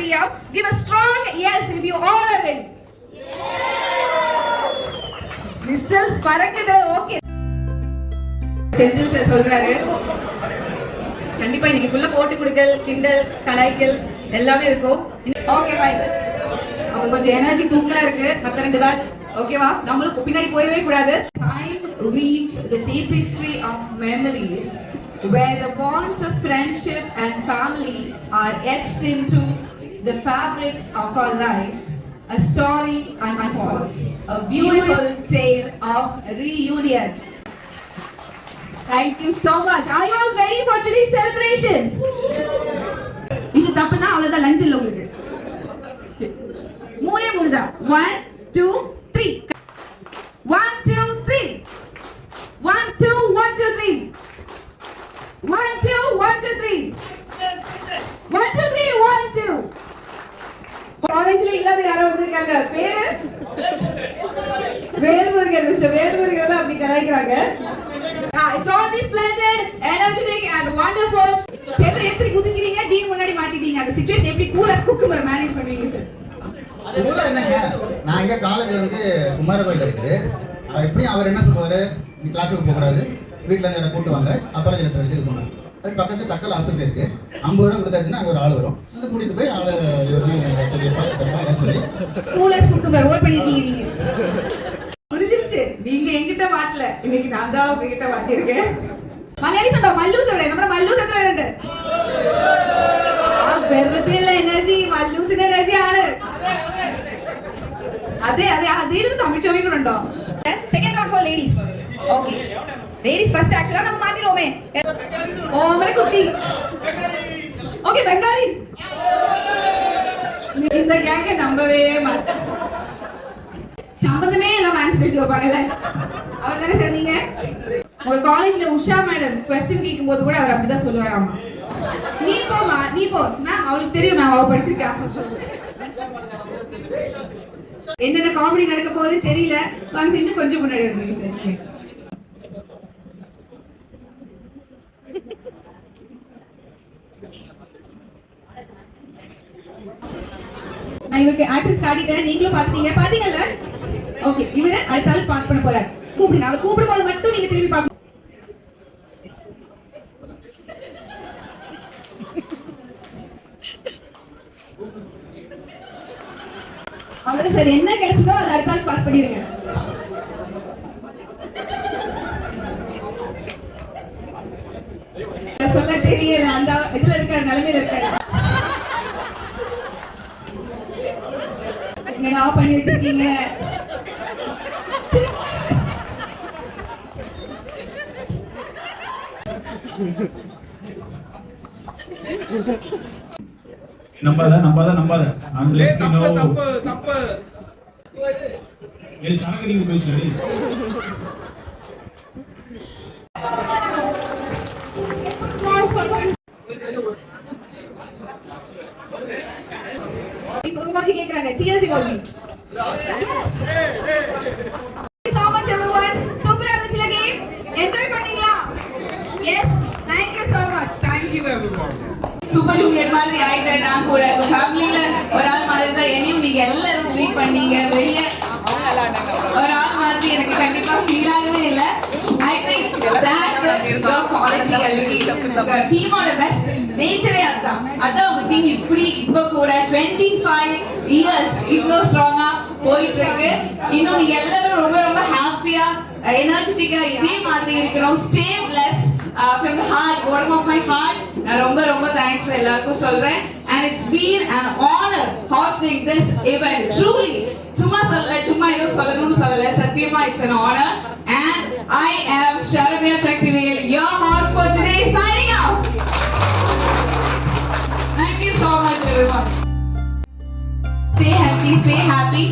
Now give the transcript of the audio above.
ready? Give a strong yes if you all are ready. Whistles பறக்குது. Okay. Senthil sir சொல்றாரு, கண்டிப்பா இன்னைக்கு ஃபுல்லா போட்டு கொடுக்கல், கிண்டல், கலாய்க்கல் எல்லாமே இருக்கும். Okay bye. அப்ப கொஞ்சம் எனர்ஜி தூக்கலா இருக்கு. மத்த ரெண்டு பேட்ச் ஓகேவா? நம்மளுக்கு பின்னாடி போயவே கூடாது. Time weaves the tapestry of memories where the bonds of friendship and family are etched into the fabric of our lives. A story unfolds, a beautiful tale of reunion. Thank you so much. Are you all ready for today's celebrations? இது தப்புனா அவ்வளவுதான், lunch இல்ல உங்களுக்கு. மூணே மூணுதான். 1 2 3 1 2 3 1 2 1 2 3 1 2 1 2 3 1 2 3 1 2. காலேஜ்ல இல்லாத யாரோ வந்திருக்காங்க. பேரு வேல்முருகன். மிஸ்டர் வேல்முருகன் தான் அப்படி கலாய்க்கிறாங்க. It's always splendid, energetic and wonderful. சேத்து எத்திரி குதிக்கிறீங்க, டீன் முன்னாடி மாட்டிட்டீங்க. அந்த சிச்சுவேஷன் எப்படி கூலா குக்குமர் மேனேஜ் பண்ணுவீங்க சார்? கூலா என்னங்க, நான் இங்க காலேஜ்ல வந்து குமார கோயில் இருக்குது. எப்படி அவர் என்ன சொல்லுவாரு, நீ கிளாஸுக்கு போக கூடாது, வீட்ல இருந்து என்ன கூட்டு வாங்க, அப்புறம் என்ன இது போனாங்க. அதுக்கு பக்கத்துல தக்கல் ஹாஸ்பிட்டல் இருக்கு. 50 ரூபா கொடுத்தாச்சுன்னா அங்க ஒரு ஆள் வரும். அதை கூட்டிட்டு போய் ஆளு சொல்லி கூலா குக்குமர் ஓட் பண்ணிருக்கீங்க நீங்க. புரிஞ்சிருச்சு. நீங்க என்கிட்ட மாட்டல, இன்னைக்கு நான் தான் உங்ககிட்ட மாட்டிருக்கேன். മലയാളി ഉണ്ടോ? മല്ലൂസ് എവിടെ? നമ്മുടെ മല്ലൂസ് എത്ര പേരുണ്ട്? വെറുതെ ഉള്ള എനർജി മല്ലൂസിന്റെ എനർജി ആണ്. അതെ അതെ, അതിൽ തമിഴ് ചോമി കൂടെ ഉണ്ടോ? Second round for ladies. Okay, ladies first actually നമുക്ക് മാറ്റി. ഓമന കുട്ടി. Okay, Bengalis. இந்த கேங்க நம்பவே மாட்டேன். சம்பந்தமே எல்லாம் ஆன்சர் எழுதி வைப்பாங்கல்ல, அவர் தானே சார் நீங்க? உங்க காலேஜ்ல உஷா மேடம் क्वेश्चन கேட்கும்போது கூட அவர் அப்படிதான் சொல்லுவாராமா, நீ போமா நீ போ மேம், அவளுக்கு தெரியும் மேம், அவ படிச்சிருக்கா. என்னென்ன காமெடி நடக்க போகுதுன்னு தெரியல. வாங்க இன்னும் கொஞ்சம் முன்னாடி வந்துருங்க சார் நீங்க. நான் இவருக்கு ஆக்ஷன்ஸ் காட்டிட்டேன், நீங்களும் பாத்தீங்கல்ல? ஓகே, இவரை அடுத்த ஆள் பாஸ் பண்ண போறாரு. கூப்பிடுங்க, அவர் கூப்பிடும்போது மட்டும் நீங்க திரும்பி பாக்க. அவ்வளவு சரி, என்ன கிடைச்சதோ அதை அடுத்த ஆள் பாஸ் பண்ணிருங்க. சொல்ல தெரியல, அந்த இதுல இருக்காரு, நிலைமையில இருக்காரு. என்னடா பண்ணி வச்சிருக்கீங்க? நம்பாத தப்பு ஏய் சரக்கு நீங்க போயிடுச்சு. இமோஜி கேக்குறாங்க. cheers emoji. So much everyone. சூப்பரா இருந்துச்சுல கேம்? என்ஜாய் பண்ணீங்களா? Yes, thank you so much. Thank you everyone. Super junior மாதிரி ஆயிட்டேன் நான் கூட. ஃபேமிலில ஒரு ஆள் மாதிரி தான் என்னையும் நீங்க எல்லாரும் ட்ரீட் பண்ணீங்க. வெளிய ஒரு ஆள் மாதிரி எனக்கு கண்டிப்பா ஃபீல் ஆகவே இல்ல. I think that is your quality already. டீமோட பெஸ்ட் நேச்சரே அதான். அதான் உங்க டீம் இப்படி இப்ப கூட 25 years இவ்ளோ ஸ்ட்ராங்கா போயிட்டு இருக்கு. இன்னும் நீங்க எல்லாரும் ரொம்ப ரொம்ப ஹாப்பியா எனர்ஜெட்டிக்கா இதே மாதிரி இருக்கணும். Stay blessed from the heart, bottom of my heart. நான் ரொம்ப ரொம்ப தேங்க்ஸ் எல்லாருக்கும் சொல்றேன். And it's been an honor hosting this event. Truly, சும்மா ஏதோ சொல்லணும்னு சொல்லல, சத்தியமா it's an honor. And I am Sharamya Shaktivel, your host for today, signing off. Thank you so much everyone. Stay healthy, stay happy.